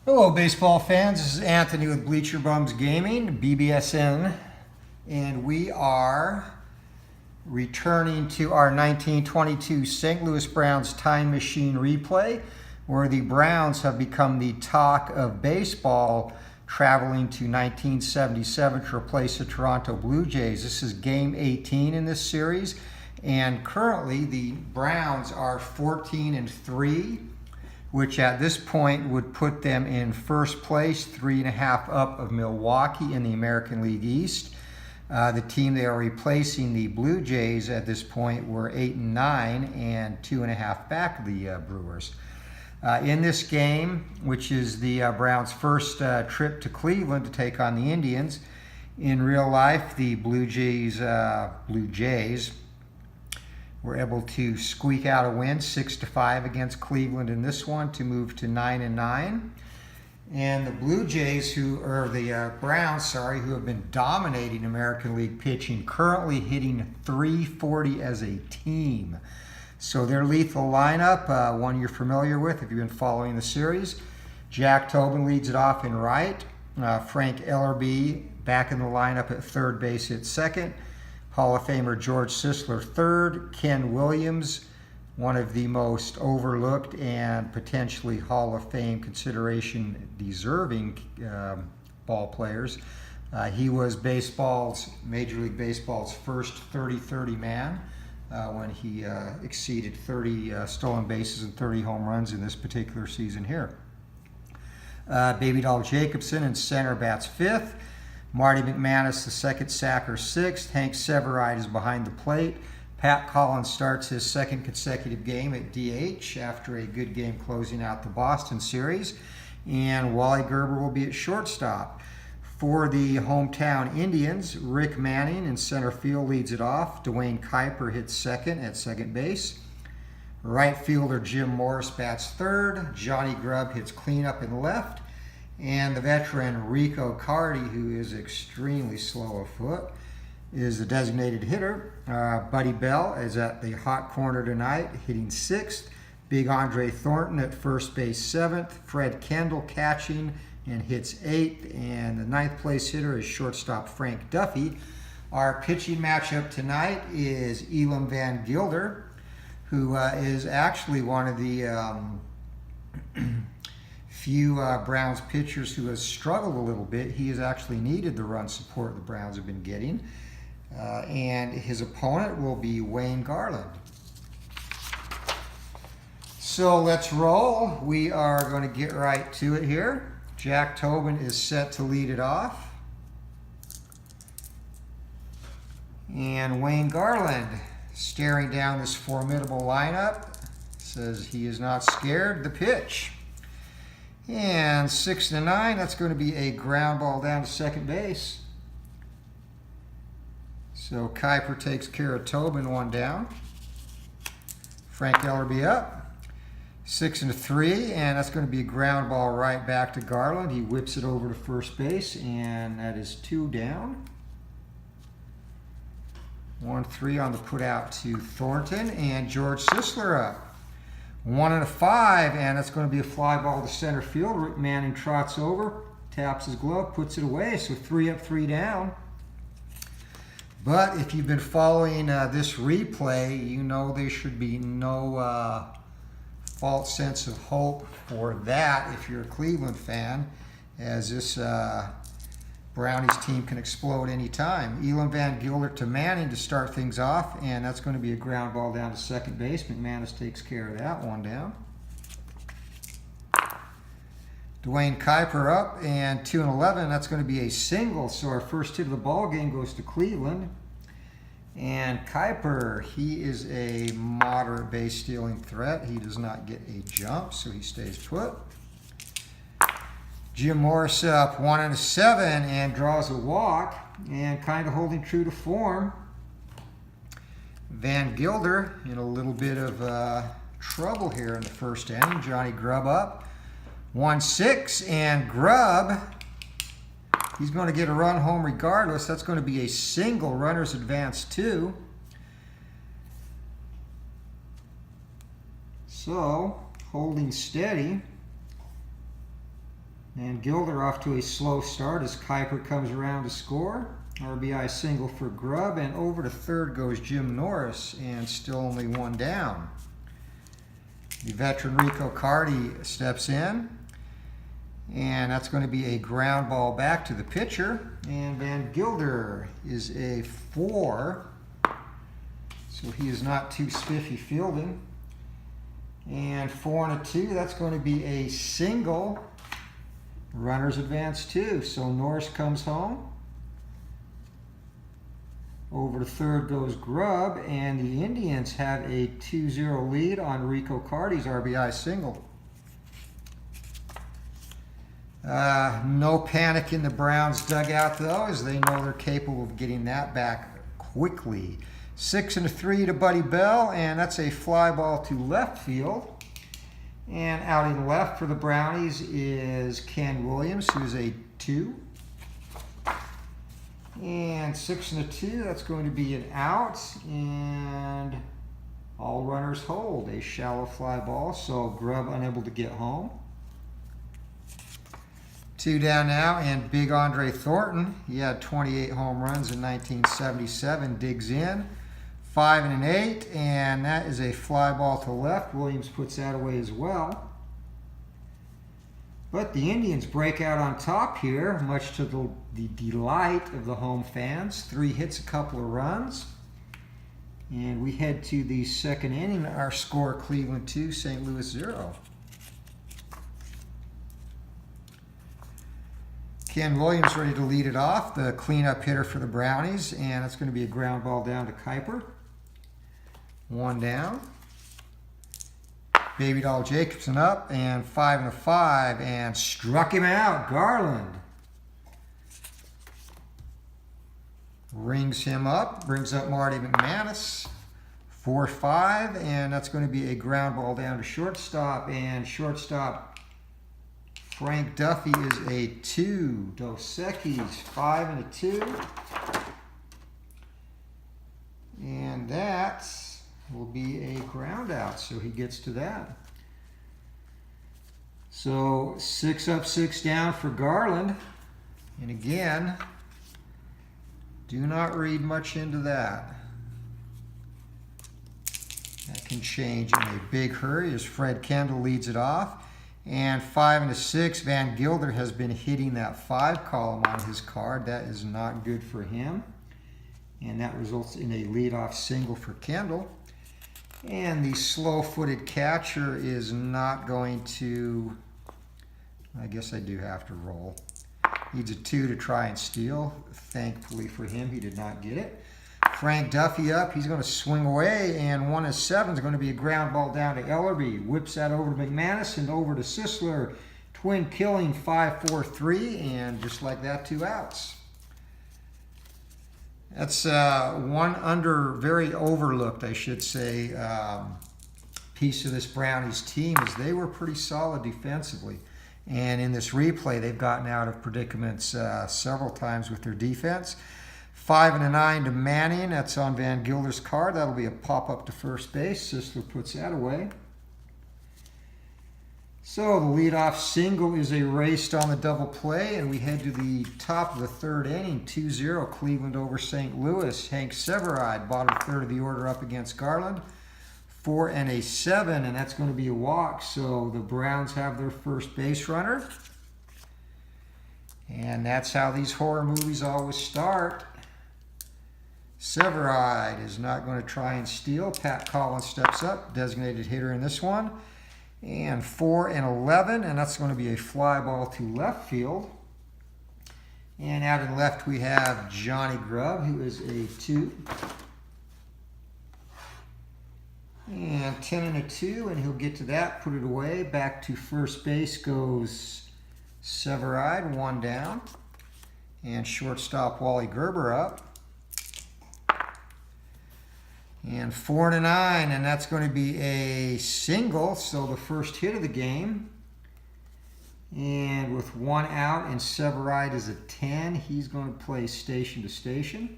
Hello, baseball fans. This is Anthony with Bleacher Bums Gaming, BBSN, and we are returning to our 1922 St. Louis Browns time machine replay, where the Browns have become the talk of baseball, traveling to 1977 to replace the Toronto Blue Jays. This is game 18 in this series, and currently the Browns are 14-3. Which at this point would put them in first place, 3.5 up of Milwaukee in the American League East. The team they are replacing, the Blue Jays, at this point were 8-9 and 2.5 back of the Brewers. In this game, which is the Browns' first trip to Cleveland to take on the Indians, in real life, the Blue Jays were able to squeak out a win, 6-5 against Cleveland in this one to move to 9-9. And the Browns, who have been dominating American League pitching, currently hitting .340 as a team. So their lethal lineup, one you're familiar with if you've been following the series. Jack Tobin leads it off in right. Frank Ellerby back in the lineup at third base at second. Hall of Famer George Sisler third, Ken Williams, one of the most overlooked and potentially Hall of Fame consideration deserving ball players. He was Major League Baseball's first 30-30 man when he exceeded 30 stolen bases and 30 home runs in this particular season here. Baby Doll Jacobson in center bats fifth. Marty McManus, the second sacker, sixth. Hank Severide is behind the plate. Pat Collins starts his second consecutive game at DH after a good game closing out the Boston series. And Wally Gerber will be at shortstop. For the hometown Indians, Rick Manning in center field leads it off. Dwayne Kuiper hits second at second base. Right fielder Jim Morris bats third. Johnny Grubb hits cleanup in left. And the veteran Rico Cardi, who is extremely slow of foot, is the designated hitter. Buddy Bell is at the hot corner tonight, hitting sixth. Big Andre Thornton at first base seventh. Fred Kendall catching and hits eighth. And the ninth place hitter is shortstop Frank Duffy. Our pitching matchup tonight is Elam Van Gilder, who is actually one of the few Browns pitchers who has struggled a little bit. He has actually needed the run support the Browns have been getting. And his opponent will be Wayne Garland. So let's roll. We are going to get right to it here. Jack Tobin is set to lead it off. And Wayne Garland, staring down this formidable lineup, says he is not scared. The pitch. And 6-9, that's going to be a ground ball down to second base. So Kuiper takes care of Tobin, one down. Frank Ellerby up. 6-3, and that's going to be a ground ball right back to Garland. He whips it over to first base, and that is 2 down. 1-3 on the put out to Thornton, and George Sisler up. 1-5, and that's going to be a fly ball to center field. Rick Manning trots over, taps his glove, puts it away. So 3 up, 3 down. But if you've been following this replay, you know there should be no false sense of hope for that if you're a Cleveland fan, as this Brownies team can explode anytime. Elam Van Gilder to Manning to start things off, and that's going to be a ground ball down to second base. McManus takes care of that, 1 down. Dwayne Kuiper up, and 2-11. That's going to be a single, so our first hit of the ball game goes to Cleveland. And Kuiper, he is a moderate base stealing threat. He does not get a jump, so he stays put. Jim Morris up 1-7 and draws a walk, and kind of holding true to form. Van Gilder in a little bit of trouble here in the first inning. Johnny Grubb up 1-6, and Grubb, he's going to get a run home regardless. That's going to be a single. Runners advance 2. So holding steady. And Gilder off to a slow start as Kuiper comes around to score. RBI single for Grubb, and over to third goes Jim Norris, and still only one down. The veteran Rico Carty steps in, and that's going to be a ground ball back to the pitcher. And Van Gilder is a 4, so he is not too spiffy fielding. And 4 and a 2, that's going to be a single. Runners advance 2, so Norris comes home. Over to third goes Grubb, and the Indians have a 2-0 lead on Rico Carty's RBI single. No panic in the Browns dugout, though, as they know they're capable of getting that back quickly. 6 and a 3 to Buddy Bell, and that's a fly ball to left field. And out in left for the Brownies is Ken Williams, who's a 2. And 6 and a 2, that's going to be an out. And all runners hold. A shallow fly ball, so Grubb unable to get home. 2 down now, and big Andre Thornton. He had 28 home runs in 1977, digs in. 5 and an 8, and that is a fly ball to left. Williams puts that away as well. But the Indians break out on top here, much to the delight of the home fans. 3 hits, a couple of runs. And we head to the second inning. Our score, Cleveland 2, St. Louis 0. Ken Williams ready to lead it off, the cleanup hitter for the Brownies, and it's going to be a ground ball down to Kuiper. 1 down. Baby Doll Jacobson up, and 5 and a 5, and struck him out. Garland rings him up, brings up Marty McManus. 4-5, and that's going to be a ground ball down to shortstop, and shortstop Frank Duffy is a 2. Dos Equis 5 and a 2, and that's will be a ground out, so he gets to that. So 6 up, 6 down for Garland. And again, do not read much into that. That can change in a big hurry as Fred Kendall leads it off. And 5 and a 6, Van Gilder has been hitting that 5 column on his card. That is not good for him. And that results in a leadoff single for Kendall. And the slow-footed catcher is not going to, I guess I do have to roll. Needs a 2 to try and steal. Thankfully for him, he did not get it. Frank Duffy up. He's going to swing away, and 1 and 7 is going to be a ground ball down to Ellerby. Whips that over to McManus and over to Sisler. Twin killing 5-4-3, and just like that, 2 outs. That's one very overlooked, I should say, piece of this Brownies team is they were pretty solid defensively. And in this replay, they've gotten out of predicaments several times with their defense. 5 and a 9 to Manning. That's on Van Gilder's card. That'll be a pop-up to first base. Sisler puts that away. So the leadoff single is erased on the double play, and we head to the top of the third inning. 2-0 Cleveland over St. Louis. Hank Severide, bottom third of the order, up against Garland. 4 and a 7, and that's going to be a walk. So the Browns have their first base runner. And that's how these horror movies always start. Severide is not going to try and steal. Pat Collins steps up, designated hitter in this one. And 4 and 11, and that's going to be a fly ball to left field. And out in left we have Johnny Grubb, who is a 2. And 10 and a 2, and he'll get to that, put it away. Back to first base goes Severide, 1 down. And shortstop Wally Gerber up. And 4 and a 9, and that's going to be a single, so the first hit of the game. And with 1 out, and Severide is a 10, he's going to play station to station.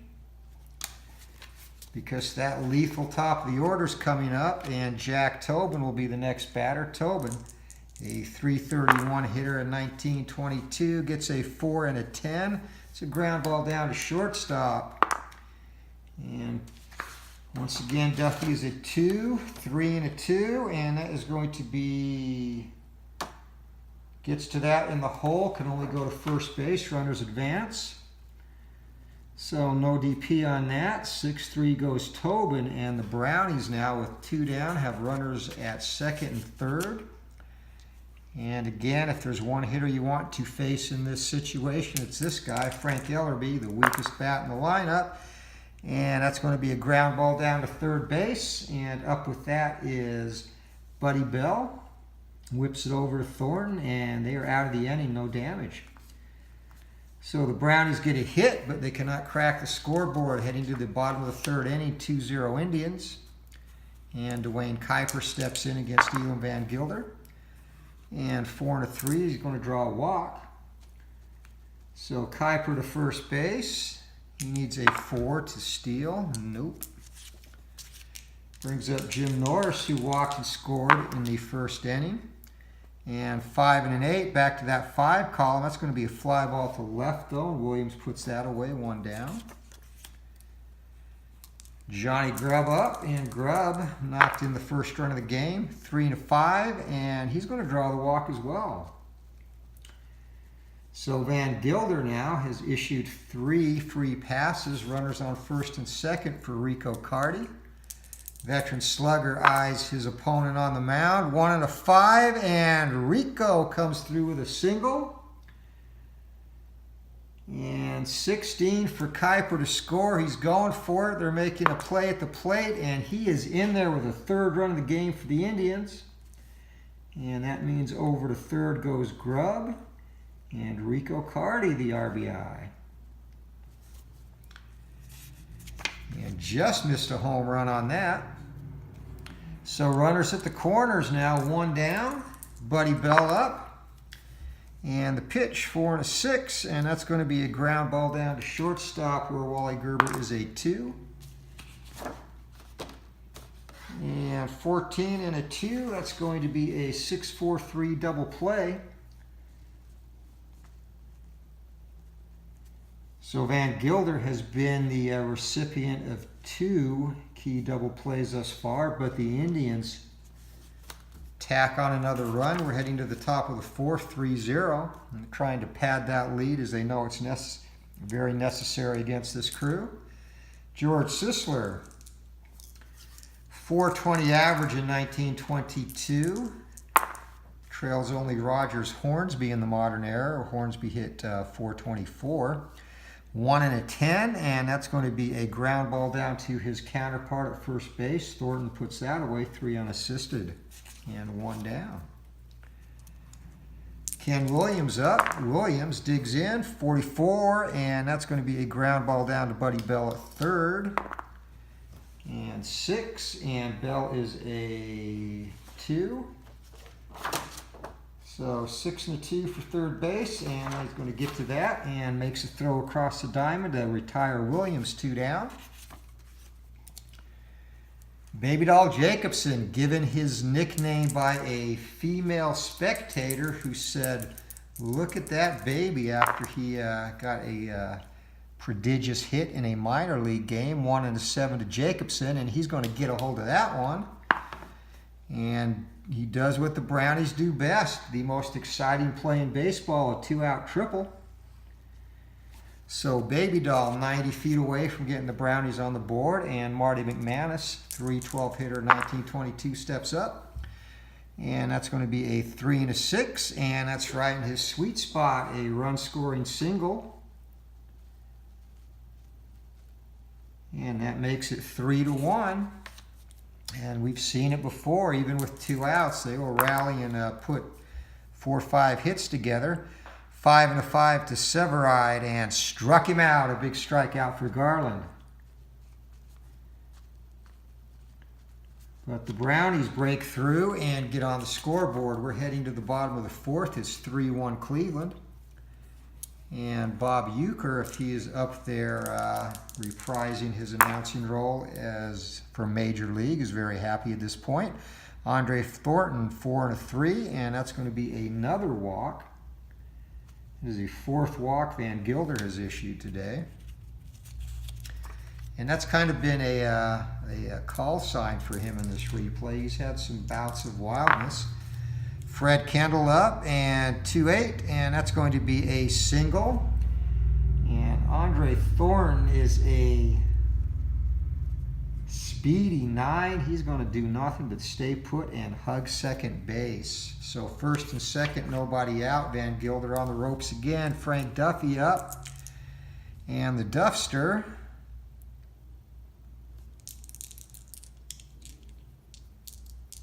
Because that lethal top of the order is coming up, and Jack Tobin will be the next batter. Tobin A .331 hitter in 1922 gets a 4 and a 10. It's a ground ball down to shortstop. And once again, Duffy is a 2, 3 and a 2, and that is going to be, gets to that in the hole, can only go to first base, runners advance. So no DP on that. 6-3 goes Tobin, and the Brownies now with 2 down have runners at second and third. And again, if there's one hitter you want to face in this situation, it's this guy, Frank Ellerby, the weakest bat in the lineup. And that's going to be a ground ball down to third base. And up with that is Buddy Bell. Whips it over to Thornton, and they are out of the inning, no damage. So the Brownies get a hit, but they cannot crack the scoreboard. Heading to the bottom of the third inning, 2-0 Indians. And Dwayne Kuiper steps in against Elam Van Gilder. And 4 and a 3, he's going to draw a walk. So Kuiper to first base. He needs a 4 to steal. Nope. Brings up Jim Norris, who walked and scored in the first inning. And 5 and an 8, back to that 5 column. That's going to be a fly ball to left, though. Williams puts that away, 1 down. Johnny Grubb up, and Grubb knocked in the first run of the game, 3 and a 5, and he's going to draw the walk as well. So Van Gilder now has issued 3 free passes, runners on first and second for Rico Carty. Veteran slugger eyes his opponent on the mound, 1 and a 5, and Rico comes through with a single. And 16 for Kuiper to score. He's going for it. They're making a play at the plate, and he is in there with a third run of the game for the Indians. And that means over to third goes Grubb, and Rico Carty the RBI. And just missed a home run on that. So runners at the corners now, 1 down. Buddy Bell up. And the pitch, 4 and a 6, and that's going to be a ground ball down to shortstop where Wally Gerber is a 2. And 14 and a 2, that's going to be a 6-4-3 double play. So Van Gilder has been the recipient of 2 key double plays thus far, but the Indians tack on another run. We're heading to the top of the 4th, 3-0, and trying to pad that lead as they know it's very necessary against this crew. George Sisler, .420 average in 1922. Trails only Rogers Hornsby in the modern era. Hornsby hit .424. 1 and a 10, and that's going to be a ground ball down to his counterpart at first base. Thornton puts that away, 3 unassisted. And 1 down. Ken Williams up. Williams digs in, 44, and that's going to be a ground ball down to Buddy Bell at third. And 6, and Bell is a 2. So 6 and a 2 for third base, and he's going to get to that and makes a throw across the diamond to retire Williams, 2 down. Baby Doll Jacobson, given his nickname by a female spectator who said, "Look at that baby," after he got a prodigious hit in a minor league game, 1 and a 7 to Jacobson, and he's going to get a hold of that one. And he does what the Brownies do best, the most exciting play in baseball, a 2-out triple. So Baby Doll 90 feet away from getting the Brownies on the board, and Marty McManus, .312 hitter, 1922, steps up. And that's going to be a 3 and a 6, and that's right in his sweet spot, a run-scoring single. And that makes it 3-1. And we've seen it before, even with 2 outs, they will rally and put 4 or 5 hits together. 5 and a 5 to Severide, and struck him out. A big strikeout for Garland. But the Brownies break through and get on the scoreboard. We're heading to the bottom of the 4th. It's 3-1 Cleveland. And Bob Uecker, if he is up there reprising his announcing role as for Major League, is very happy at this point. Andre Thornton, 4 and a 3, and that's going to be another walk. This is the 4th walk Van Gilder has issued today. And that's kind of been a call sign for him in this replay. He's had some bouts of wildness. Fred Kendall up, and 2-8, and that's going to be a single. And Andre Thornton is a speedy 9. He's going to do nothing but stay put and hug second base. So first and second, nobody out. Van Gilder on the ropes again. Frank Duffy up. And the Duffster.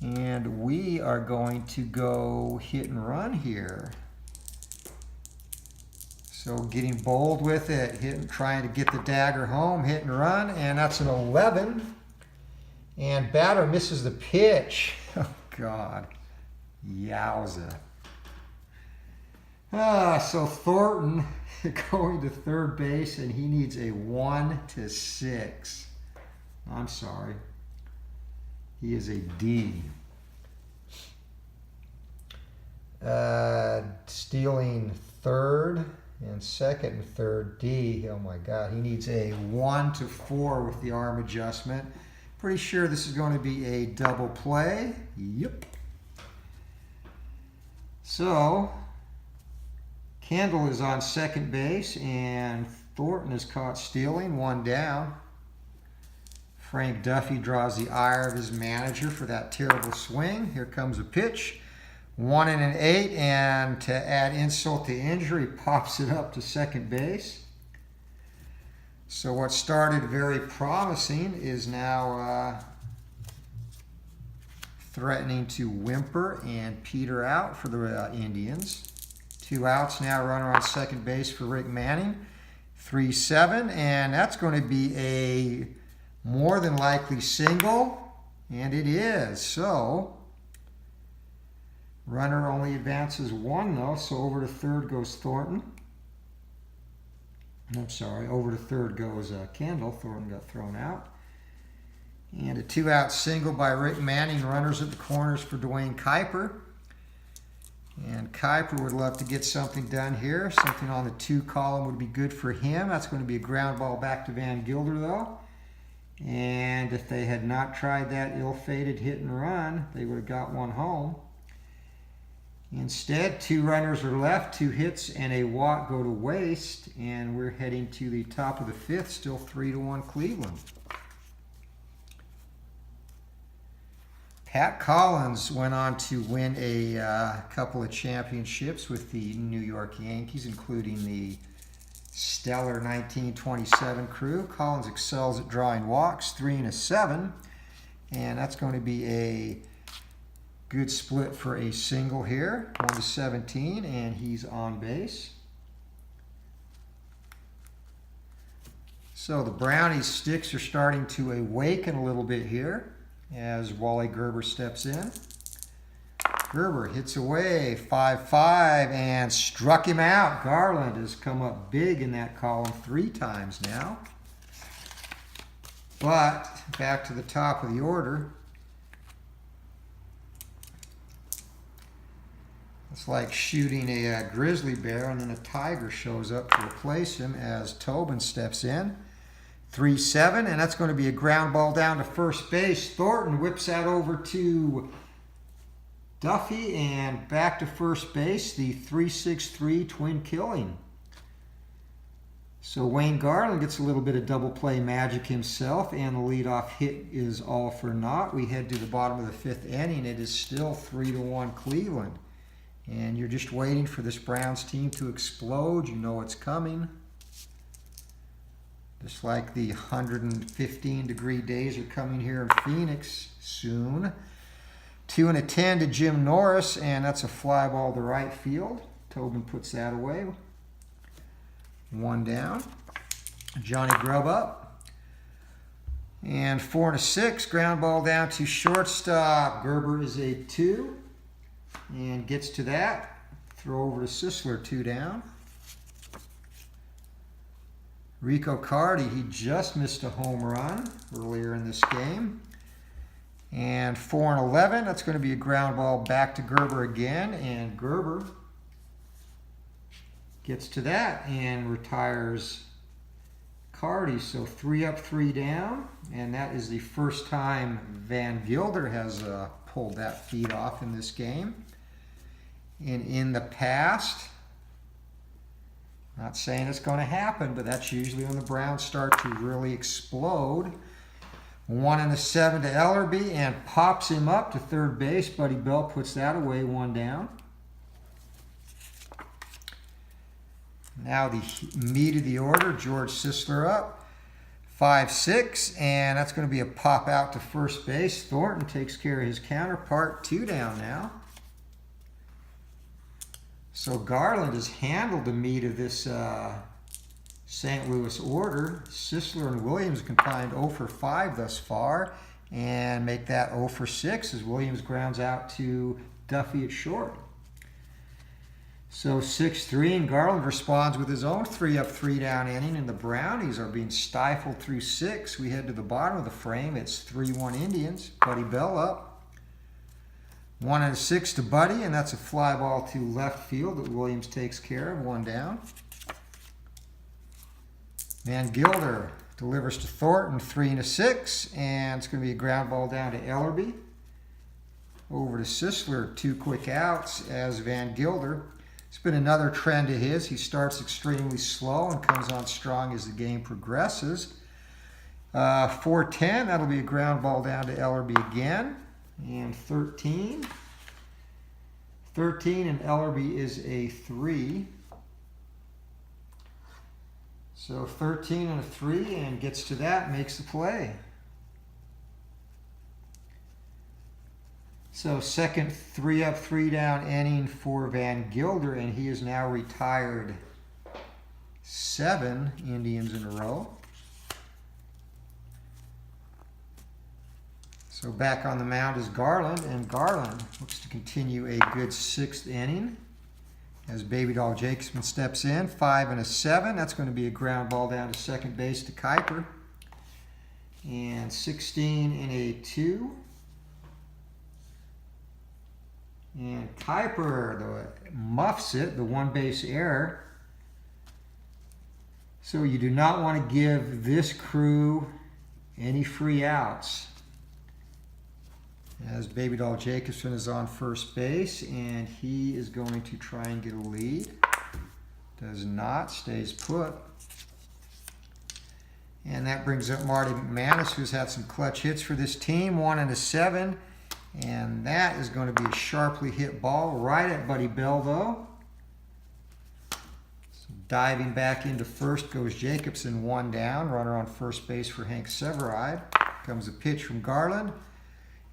And we are going to go hit and run here. So getting bold with it, trying to get the dagger home, hit and run, and that's an 11. And batter misses the pitch. Oh, God. Yowza. So Thornton going to third base, and he needs a 1-6. I'm sorry. He is a D. Stealing third and second and third, D. Oh my God, he needs a 1-4 with the arm adjustment. Pretty sure this is going to be a double play. Yep. So, Kendall is on second base, and Thornton is caught stealing, 1 down. Frank Duffy draws the ire of his manager for that terrible swing. Here comes a pitch. 1 and an 8, and to add insult to injury, pops it up to second base. So what started very promising is now threatening to whimper and peter out for the Indians. 2 outs now, runner on second base for Rick Manning. 3-7, and that's going to be a more than likely single, and it is. So runner only advances 1 though, so over to third goes Thornton. I'm sorry, over to third goes Kendall. Thornton got thrown out. And a 2-out single by Rick Manning. Runners at the corners for Dwayne Kuiper. And Kuiper would love to get something done here. Something on the 2 column would be good for him. That's going to be a ground ball back to Van Gilder though. And if they had not tried that ill-fated hit and run, they would have got 1 home. Instead, 2 runners are left, 2 hits and a walk go to waste, and we're heading to the top of the 5th, still 3-1 Cleveland. Pat Collins went on to win a couple of championships with the New York Yankees, including the stellar 1927 crew. Collins excels at drawing walks, 3 and a 7, and that's going to be a good split for a single here, 1-17, and he's on base. So the Brownies' sticks are starting to awaken a little bit here as Wally Gerber steps in. Gerber hits away, 5-5, and struck him out. Garland has come up big in that column 3 times now. But back to the top of the order. It's like shooting a grizzly bear and then a tiger shows up to replace him as Tobin steps in. 3-7, and that's going to be a ground ball down to first base. Thornton whips that over to Duffy and back to first base, the 3-6-3 twin killing. So Wayne Garland gets a little bit of double play magic himself, and the leadoff hit is all for naught. We head to the bottom of the 5th inning. It is still 3-1 Cleveland. And you're just waiting for this Browns team to explode. You know it's coming. Just like the 115-degree days are coming here in Phoenix soon. 2 and a 10 to Jim Norris, and that's a fly ball to right field. Tobin puts that away. 1 down. Johnny Grubb up. And 4 and a 6, ground ball down to shortstop. Gerber is a 2. And gets to that. Throw over to Sisler, 2 down. Rico Cardi, he just missed a home run earlier in this game. And 4 and 11, that's going to be a ground ball back to Gerber again, and Gerber gets to that and retires Carty. So 3 up, 3 down, and that is the first time Van Gilder has pulled that feed off in this game. And in the past, not saying it's going to happen, but that's usually when the Browns start to really explode. 1 and a 7 to Ellerby and pops him up to third base. Buddy Bell puts that away, 1 down. Now the meat of the order, George Sisler up. 5-6, and that's going to be a pop out to first base. Thornton takes care of his counterpart, 2 down now. So Garland has handled the meat of this St. Louis order. Sisler and Williams combined 0 for 5 thus far and make that 0 for 6 as Williams grounds out to Duffy at short. So 6-3, and Garland responds with his own 3 up, 3 down inning, and the Brownies are being stifled through 6. We head to the bottom of the frame. It's 3-1 Indians. Buddy Bell up. 1 and a 6 to Buddy, and that's a fly ball to left field that Williams takes care of, 1 down. Van Gilder delivers to Thornton, 3 and a 6, and it's going to be a ground ball down to Ellerby. Over to Sisler, 2 quick outs as Van Gilder. It's been another trend of his. He starts extremely slow and comes on strong as the game progresses. 4-10, that'll be a ground ball down to Ellerby again. And 13. 13, and Ellerby is a 3. So 13 and a 3, and gets to that, makes the play. So second 3 up, 3 down inning for Van Gilder, and he is now retired 7 Indians in a row. So back on the mound is Garland, and Garland looks to continue a good 6th inning as Baby Doll Jacobson steps in. 5 and a 7. That's going to be a ground ball down to second base to Kuiper. And 16 and a 2. And Kuiper muffs it, the 1 base error. So you do not want to give this crew any free outs, as Baby Doll Jacobson is on first base, and he is going to try and get a lead. Does not, stays put. And that brings up Marty McManus, who's had some clutch hits for this team. 1 and a 7, and that is going to be a sharply hit ball right at Buddy Bell, though. So diving back into first goes Jacobson, 1 down. Runner on first base for Hank Severide. Comes a pitch from Garland.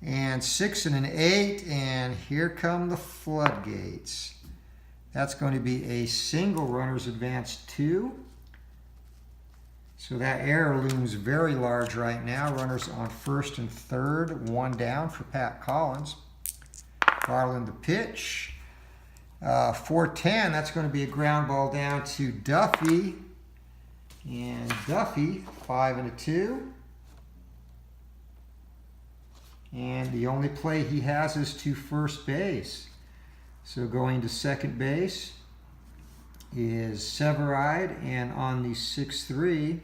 And 6 and an 8, and here come the floodgates. That's going to be a single, runners advance 2. So that error looms very large right now. Runners on first and third, 1 down for Pat Collins. Garland the pitch. 4-10, that's going to be a ground ball down to Duffy. And Duffy, 5 and a 2. And the only play he has is to first base. So going to second base is Severide, and on the 6-3,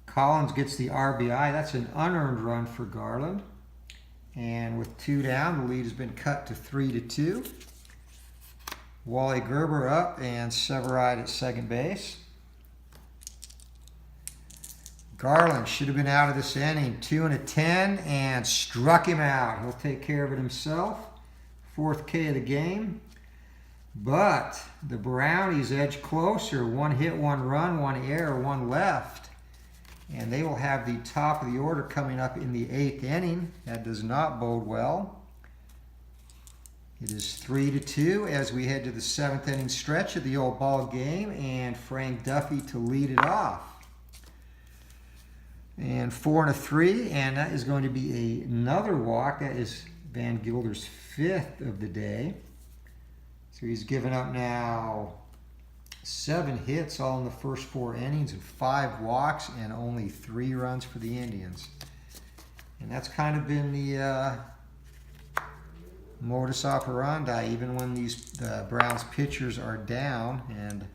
Collins gets the RBI. That's an unearned run for Garland. And with 2 down, the lead has been cut to 3-2. Wally Gerber up, and Severide at second base. Garland should have been out of this inning. 2 and a 10, and struck him out. He'll take care of it himself. 4th K of the game. But the Brownies edge closer. 1 hit, 1 run, 1 error, 1 left. And they will have the top of the order coming up in the 8th inning. That does not bode well. It is 3-2 as we head to the 7th inning stretch of the old ball game, and Frank Duffy to lead it off. And 4 and a 3, and that is going to be another walk. That is Van Gilder's 5th of the day. So he's given up now 7 hits all in the first 4 innings and 5 walks and only 3 runs for the Indians. And that's kind of been the modus operandi, even when the Browns pitchers are down, and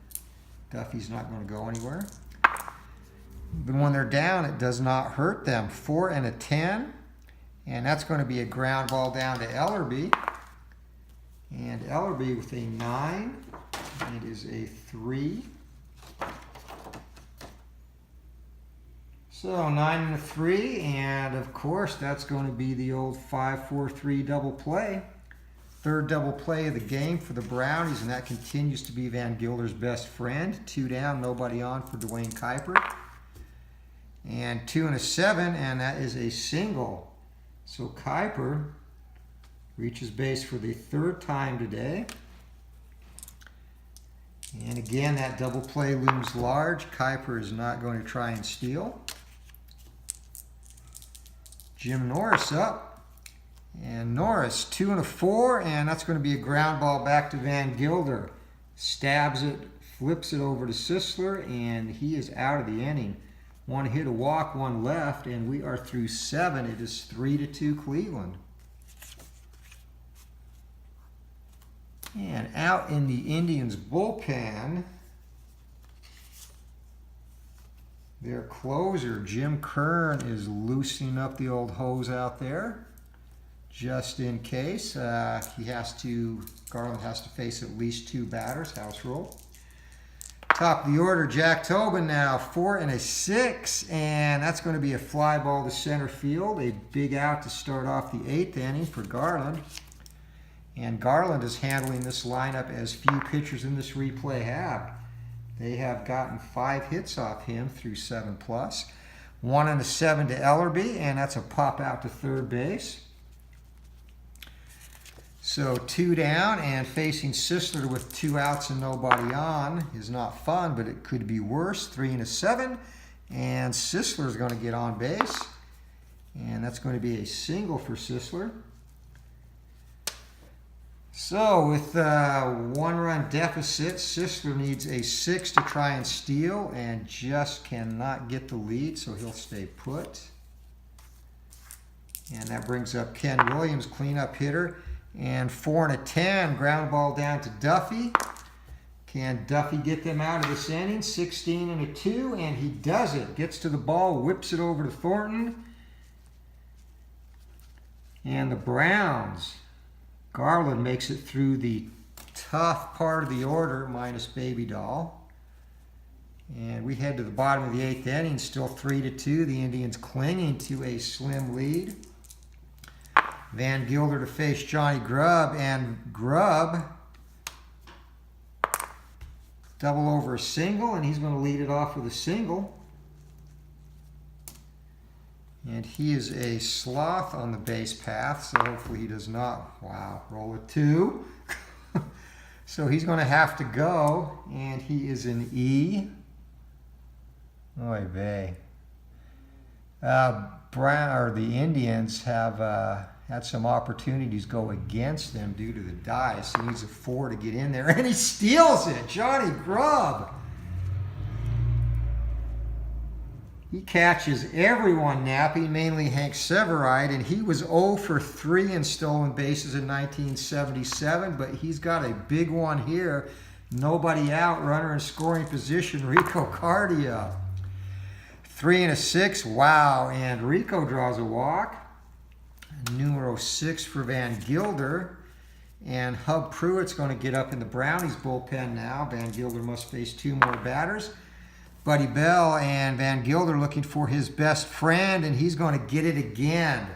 Duffy's not going to go anywhere. Even when they're down, it does not hurt them. 4 and a 10, and that's going to be a ground ball down to Ellerby. And Ellerby with a 9. It is a 3. So 9 and a 3, and of course that's going to be the old 5-4-3 double play. Third double play of the game for the Brownies, and that continues to be Van Gilder's best friend. 2 down, nobody on for Dwayne Kuiper. And 2 and a 7, and that is a single. So Kuiper reaches base for the 3rd time today. And again, that double play looms large. Kuiper is not going to try and steal. Jim Norris up. And Norris, 2 and a 4, and that's going to be a ground ball back to Van Gilder. Stabs it, flips it over to Sisler, and he is out of the inning. 1 hit, a walk, 1 left, and we are through 7. It is 3-2 Cleveland. And out in the Indians' bullpen, their closer, Jim Kern, is loosening up the old hose out there, just in case. Garland has to face at least 2 batters, house rule. Top of the order, Jack Tobin now, 4 and a 6, and that's going to be a fly ball to center field. A big out to start off the 8th inning for Garland. And Garland is handling this lineup as few pitchers in this replay have. They have gotten 5 hits off him through 7+. 1 and a 7 to Ellerby, and that's a pop out to third base. So 2 down, and facing Sisler with 2 outs and nobody on is not fun, but it could be worse. 3 and a 7, and Sisler is going to get on base, and that's going to be a single for Sisler. So with a 1-run deficit, Sisler needs a 6 to try and steal, and just cannot get the lead, so he'll stay put. And that brings up Ken Williams, cleanup hitter. And 4 and a 10, ground ball down to Duffy. Can Duffy get them out of this inning? 16 and a 2, and he does it. Gets to the ball, whips it over to Thornton. And the Browns, Garland makes it through the tough part of the order, minus Baby Doll. And we head to the bottom of the 8th inning, still 3-2. The Indians clinging to a slim lead. Van Gilder to face Johnny Grubb, and Grubb double over a single, and he's going to lead it off with a single. And he is a sloth on the base path, so hopefully he does not, roll a 2. So he's going to have to go, and he is an E. Oy vey. The Indians have had some opportunities go against them due to the dice. He needs a 4 to get in there, and he steals it. Johnny Grubb. He catches everyone napping, mainly Hank Severide, and he was 0 for 3 in stolen bases in 1977, but he's got a big one here. Nobody out, runner in scoring position, Rico Cardia. 3 and a 6, wow, and Rico draws a walk. Numero 6 for Van Gilder. And Hub Pruitt's going to get up in the Brownies bullpen now. Van Gilder must face 2 more batters. Buddy Bell and Van Gilder looking for his best friend, and he's going to get it again.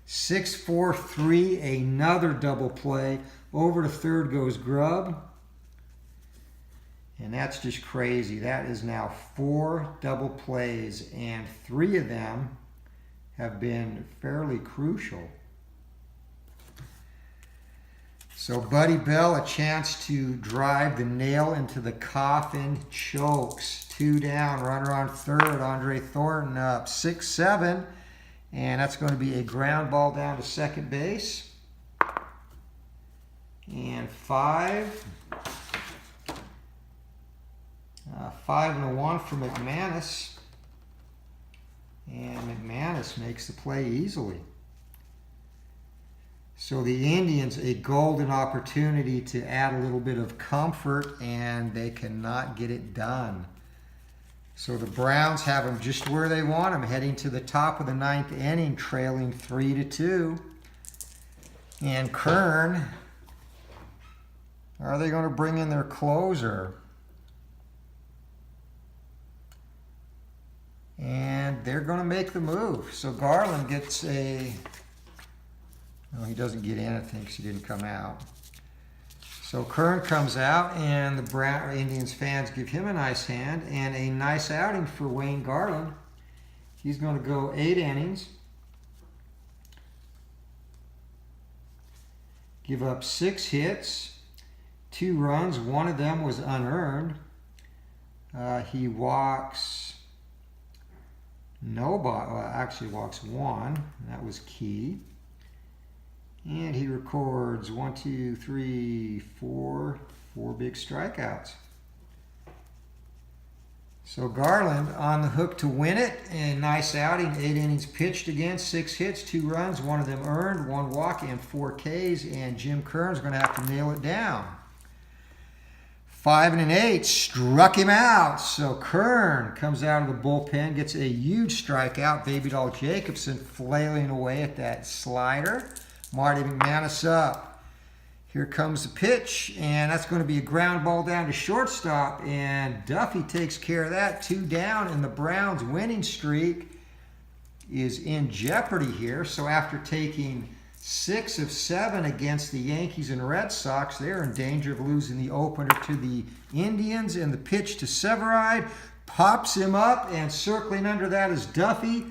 6-4-3, another double play. Over to third goes Grubb. And that's just crazy. That is now 4 double plays, and 3 of them have been fairly crucial. So Buddy Bell, a chance to drive the nail into the coffin, chokes. 2 down, runner on third, Andre Thornton up. 6-7, and that's going to be a ground ball down to second base. And 5. 5 and a 1 for McManus. And McManus makes the play easily. So the Indians, a golden opportunity to add a little bit of comfort, and they cannot get it done. So the Browns have them just where they want them, heading to the top of the 9th inning, trailing 3-2. And Kern, are they going to bring in their closer? And they're going to make the move. So Garland gets a... No, he doesn't get in, I think, because he didn't come out. So Kern comes out, and the Indians fans give him a nice hand, and a nice outing for Wayne Garland. He's going to go 8 innings, give up 6 hits, 2 runs. One of them was unearned. He walks nobody. Well, actually walks 1. That was key. And he records 4 big strikeouts. So Garland on the hook to win it. And nice outing. 8 innings pitched again, 6 hits, 2 runs, 1 of them earned, 1 walk, and 4 Ks. And Jim Kern's going to have to nail it down. 5 8 struck him out. So Kern comes out of the bullpen, gets a huge strikeout. Baby Doll Jacobson flailing away at that slider. Marty McManus up. Here comes the pitch, and that's going to be a ground ball down to shortstop, and Duffy takes care of that. 2 down, and the Browns' winning streak is in jeopardy here. So after taking 6 of 7 against the Yankees and Red Sox, they're in danger of losing the opener to the Indians, and the pitch to Severide pops him up, and circling under that is Duffy.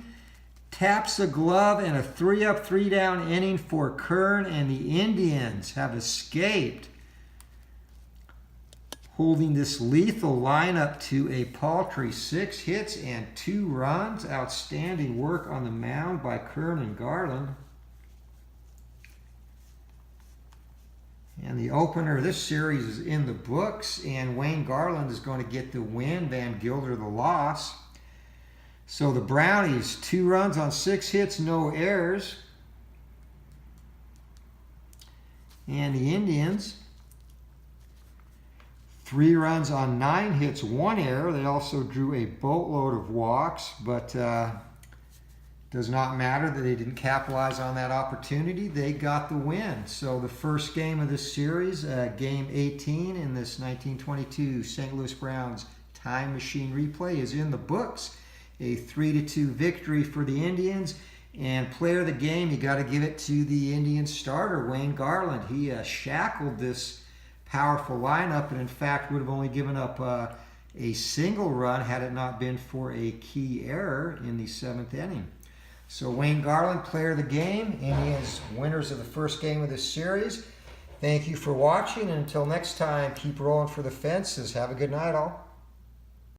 Taps the glove, and a 3-up, 3-down inning for Kern, and the Indians have escaped, holding this lethal lineup to a paltry 6 hits and 2 runs. Outstanding work on the mound by Kern and Garland. And the opener of this series is in the books, and Wayne Garland is going to get the win, Van Gilder the loss. So the Brownies, 2 runs on 6 hits, no errors. And the Indians, 3 runs on 9 hits, 1 error. They also drew a boatload of walks, but does not matter that they didn't capitalize on that opportunity. They got the win. So the first game of this series, game 18 in this 1922 St. Louis Browns Time Machine replay, is in the books. A 3-2 victory for the Indians. And player of the game, you got to give it to the Indians starter, Wayne Garland. He shackled this powerful lineup, and in fact would have only given up a single run had it not been for a key error in the 7th inning. So Wayne Garland, player of the game. Indians winners of the first game of this series. Thank you for watching, and until next time, keep rolling for the fences. Have a good night, all.